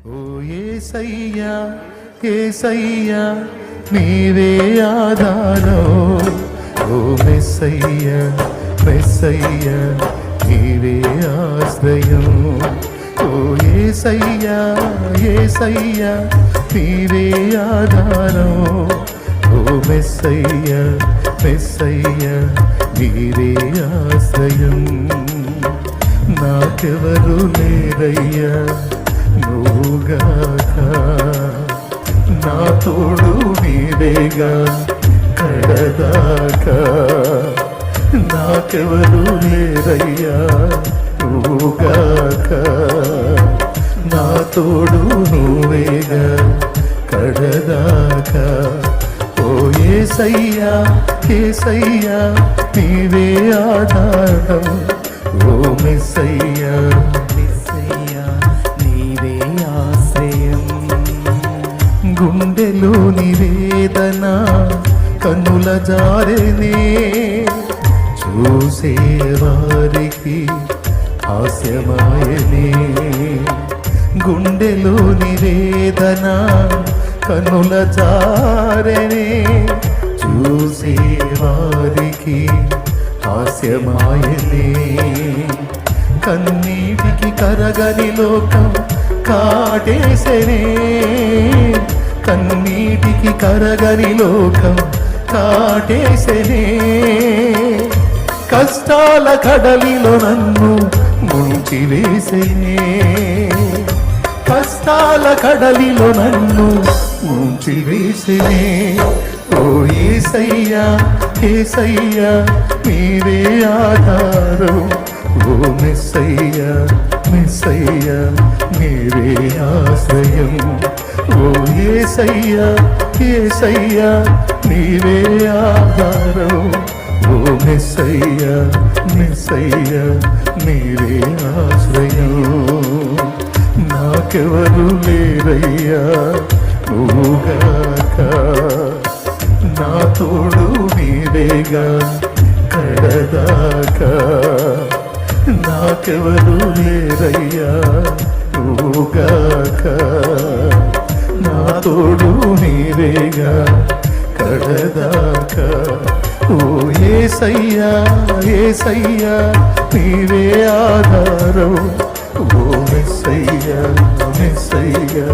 ఓ యేసయ్యా యేసయ్యా నీవే ఆధారం, ఓ మెస్సయ్యా మెస్సయ్యా నీవే ఆశ్రయం. ఓ యేసయ్యా యేసయ్యా నీవే ఆధారం, ఓ మెస్సయ్యా మెస్సయ్యా నీవే ఆశ్రయం. నాకెవరు లేరయ్యా నువ్వుగాక, నా తోడు నీవేగా కడదాకా. నాకెవరు లేరయ్యా నువ్వుగాక, నా తోడు నువ్వేగా కడదాకా. ఓ యేసయ్యా యేసయ్యా నీవే ఆధారం, ఓ మెస్సయ్యా మెస్సయ్యా నీవే ఆశ్రయం. గుండెలోని వేదన కన్నుల జారెనే, చూసే వారికి హాస్యమాయనే. గుండెలోని వేదన కన్నుల జారెనే, చూసే వారికి హాస్యమాయనే. కన్నీటికి కరగని లోకం కాటేసెనే, కన్నీటికి కరగని లోకం కాటేసెనే. కష్టాల కడలిలో నన్ను ముంచివేసెనే, కష్టాల కడలిలో నన్ను ముంచివేసెనే. ఓ యేసయ్యా యేసయ్యా నీవే ఆధారం, ఓ మెస్సయ్యా మెస్సయ్యా నీవే ఆశ్రయం. ఓ యేసయ్యా యేసయ్యా నీవే ఆధారం, ఓ మెస్సయ్యా మెస్సయ్యా నీవే ఆశ్రయం. నాకెవరు లేరయ్యా నువ్వుగాక, నా తోడు నీవేగా కడదాకా. నాకెవరు లేరయ్యా నువ్వుగాక, నా తోడు నీవేగా కడదాకా. ఓ యేసయ్యా యేసయ్యా నీవే ఆధారం, ఓ మెస్సయ్యా మెస్సయ్యా